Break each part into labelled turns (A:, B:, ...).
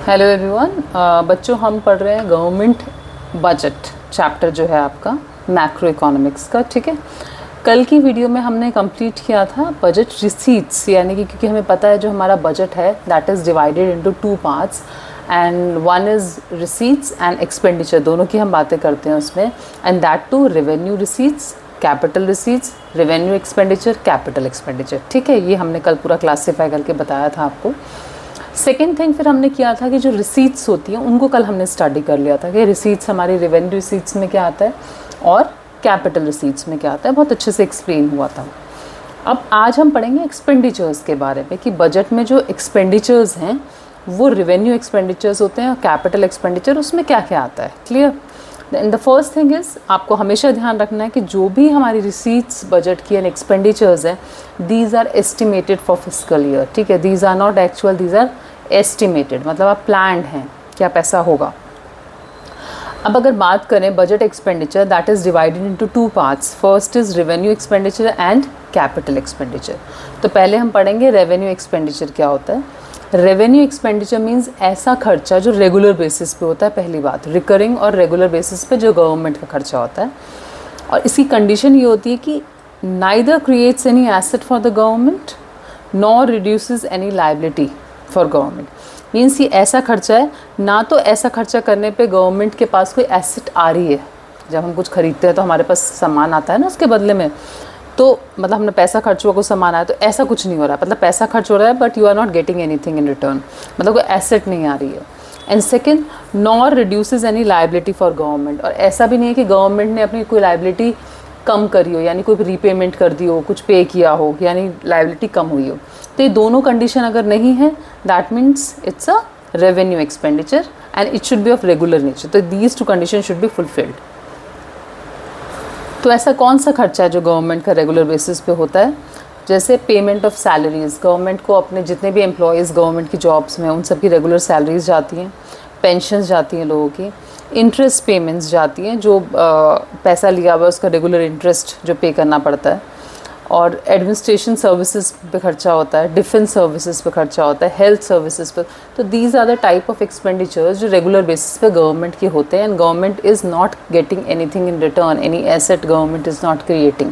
A: Hello everyone. बच्चों हम पढ़ रहे हैं गवर्नमेंट बजट चैप्टर जो है आपका मैक्रो इकोनॉमिक्स का। ठीक है, कल की वीडियो में हमने कंप्लीट किया था बजट रिसीट्स, यानी कि क्योंकि हमें पता है जो हमारा बजट है that is divided into two parts and one is receipts and expenditure, दोनों की हम बातें करते हैं उसमें। And that to revenue receipts, capital receipts, revenue expenditure, capital expenditure. ठीक है, ये हमने कल पूरा क्लासीफाई करके बताया था आपको। सेकेंड थिंग फिर हमने किया था कि जो रिसीट्स होती हैं उनको कल हमने स्टडी कर लिया था कि रिसीट्स हमारी रेवेन्यू रिसीट्स में क्या आता है और कैपिटल रिसीट्स में क्या आता है, बहुत अच्छे से एक्सप्लेन हुआ था। अब आज हम पढ़ेंगे एक्सपेंडिचर्स के बारे में कि बजट में जो एक्सपेंडिचर्स हैं वो रेवेन्यू एक्सपेंडिचर्स होते हैं और कैपिटल एक्सपेंडिचर उसमें क्या क्या आता है। Clear? And the first thing is आपको हमेशा ध्यान रखना है कि जो भी हमारी रिसीट्स बजट की एंड एक्सपेंडिचर्स हैं these are estimated for fiscal year. ठीक है, these are not actual, these are estimated, मतलब आप प्लान्ड हैं क्या पैसा होगा। अब अगर बात करें budget expenditure that is divided into two parts, first is revenue expenditure and capital expenditure. तो पहले हम पढ़ेंगे रेवेन्यू एक्सपेंडिचर क्या होता है। रेवेन्यू एक्सपेंडिचर मींस ऐसा खर्चा जो रेगुलर बेसिस पे होता है, पहली बात रिकरिंग और रेगुलर बेसिस पे जो गवर्नमेंट का खर्चा होता है। और इसकी कंडीशन ये होती है कि neither creates any asset for the government nor reduces any liability for government. Means ये ऐसा खर्चा है, ना तो ऐसा खर्चा करने पे गवर्नमेंट के पास कोई एसेट आ रही है, जब हम कुछ खरीदते हैं तो हमारे पास सामान आता है ना उसके बदले में, तो मतलब हमने पैसा खर्च हुआ, कुछ सामान आया, तो ऐसा कुछ नहीं हो रहा है, मतलब पैसा खर्च हो रहा है but you are not getting anything in return, मतलब कोई एसेट नहीं आ रही है। And second, nor reduces any liability for government, और ऐसा भी नहीं है कि गवर्नमेंट ने अपनी कोई लायबिलिटी कम करी हो, यानी कोई रीपेमेंट कर दी हो, कुछ पे किया हो, यानी लायबिलिटी कम हुई हो। तो ये दोनों कंडीशन अगर नहीं है that means it's a revenue expenditure and it should be of regular nature. तो these two condition should be fulfilled. तो ऐसा कौन सा खर्चा है जो गवर्नमेंट का रेगुलर बेसिस पे होता है, जैसे पेमेंट ऑफ सैलरीज़, गवर्नमेंट को अपने जितने भी एम्प्लॉयज़ गवर्नमेंट की जॉब्स में उन सब की रेगुलर सैलरीज जाती हैं, पेंशन्स जाती हैं लोगों की, इंटरेस्ट पेमेंट्स जाती हैं, जो पैसा लिया हुआ है उसका रेगुलर इंटरेस्ट जो पे करना पड़ता है, और एडमिनिस्ट्रेशन सर्विसेज पे खर्चा होता है, डिफेंस सर्विसेज पे खर्चा होता है, हेल्थ सर्विसेज पे। तो these are the type of expenditures जो रेगुलर बेसिस पे गवर्नमेंट के होते हैं and government is not getting anything in return, any asset government is not creating,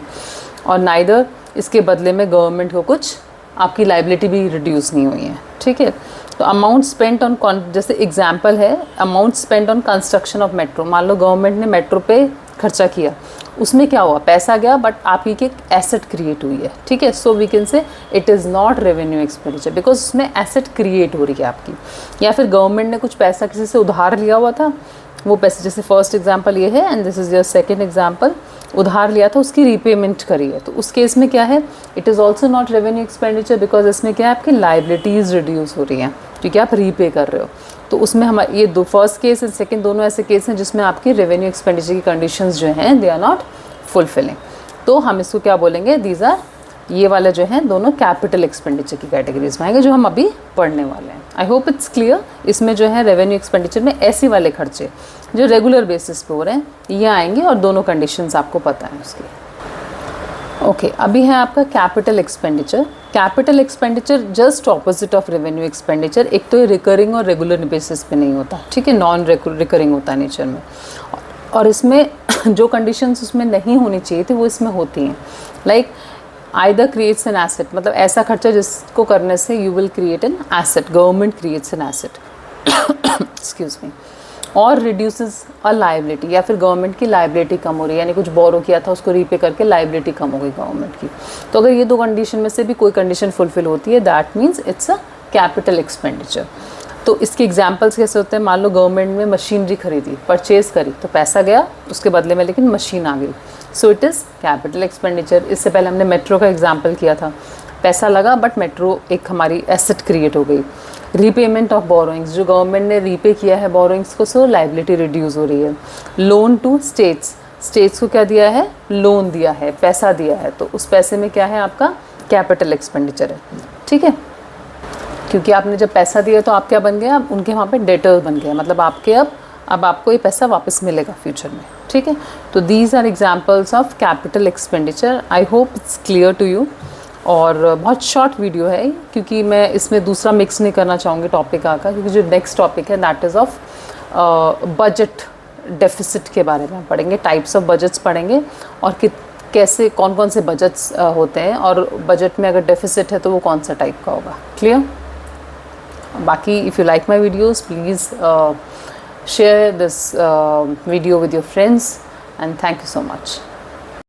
A: और नाइदर इसके बदले में गवर्नमेंट को कुछ आपकी लाइबिलिटी भी रिड्यूस नहीं हुई है। ठीक है, तो अमाउंट स्पेंट ऑन, जैसे एग्जांपल है amount spent on construction of metro, मान लो गवर्नमेंट ने मेट्रो पे खर्चा किया, उसमें क्या हुआ, पैसा गया बट आपकी की एसेट क्रिएट हुई है। ठीक है, so we can say it is not revenue expenditure because उसमें एसेट क्रिएट हो रही है आपकी। या फिर गवर्नमेंट ने कुछ पैसा किसी से उधार लिया हुआ था, वो पैसे, जैसे फर्स्ट एग्जांपल ये है and this is your second example, उधार लिया था उसकी रीपेमेंट करी है, तो उस केस में क्या है, it is also not revenue expenditure because इसमें क्या है, आपकी लाइबिलिटीज़ रिड्यूस हो रही हैं क्योंकि आप रीपे कर रहे हो। तो उसमें हम ये दो, फर्स्ट केस एंड सेकंड, दोनों ऐसे केस हैं जिसमें आपकी रेवेन्यू एक्सपेंडिचर की कंडीशंस जो हैं दे आर नॉट फुलफिलिंग। तो हम इसको क्या बोलेंगे, दीज आर, ये वाला जो है दोनों कैपिटल एक्सपेंडिचर की कैटेगरीज में आएंगे जो हम अभी पढ़ने वाले हैं। आई होप इट्स क्लियर। इसमें जो है रेवेन्यू एक्सपेंडिचर में ऐसे वाले खर्चे जो रेगुलर बेसिस पे हो रहे हैं ये आएंगे और दोनों कंडीशंस आपको पता है उसकी। ओके, अभी है आपका capital expenditure. Capital expenditure just opposite of revenue expenditure, एक तो ये रिकरिंग और रेगुलर बेसिस पे नहीं होता, ठीक है, नॉन रिकरिंग होता है नेचर में, और इसमें जो कंडीशंस उसमें नहीं होनी चाहिए थी वो इसमें होती हैं। Like either creates an asset, मतलब ऐसा खर्चा जिसको करने से you will create an asset, government creates an asset excuse me, और रिड्यूसेस अ लाइबिलिटी, या फिर गवर्नमेंट की लाइबिलिटी कम हो रही है, यानी कुछ बोरो किया था उसको रीपे करके लाइबिलिटी कम हो गई गवर्नमेंट की। तो अगर ये दो कंडीशन में से भी कोई कंडीशन फुलफिल होती है that means it's a capital expenditure. तो इसके एग्जांपल्स कैसे होते हैं, मान लो गवर्नमेंट ने मशीनरी खरीदी, परचेज़ करी, तो पैसा गया उसके बदले में लेकिन मशीन आ गई, so it is capital expenditure. इससे पहले हमने मेट्रो का एग्जांपल किया था, पैसा लगा बट मेट्रो एक हमारी एसेट क्रिएट हो गई। रीपेमेंट ऑफ बोरोइंग्स, जो गवर्नमेंट ने रीपे किया है बोरोइंग्स को, सो लाइबिलिटी रिड्यूस हो रही है। लोन टू स्टेट्स, स्टेट्स को क्या दिया है, लोन दिया है, पैसा दिया है, तो उस पैसे में क्या है आपका कैपिटल एक्सपेंडिचर है। ठीक है, क्योंकि आपने जब पैसा दिया तो आप क्या बन गए, आप उनके वहाँ पे डेटर बन गए, मतलब आपके अब आपको ये पैसा वापस मिलेगा फ्यूचर में। ठीक है, तो these are examples of capital expenditure. I hope it's clear to you. और बहुत शॉर्ट वीडियो है क्योंकि मैं इसमें दूसरा मिक्स नहीं करना चाहूँगी टॉपिक आका, क्योंकि जो नेक्स्ट टॉपिक है that is of budget deficit के बारे में पढ़ेंगे, टाइप्स ऑफ बजट्स पढ़ेंगे और कैसे कौन कौन से बजट्स होते हैं और बजट में अगर डेफिसिट है तो वो कौन सा टाइप का होगा। क्लियर? बाकी if you like my videos please share this video with your friends, and thank you so much.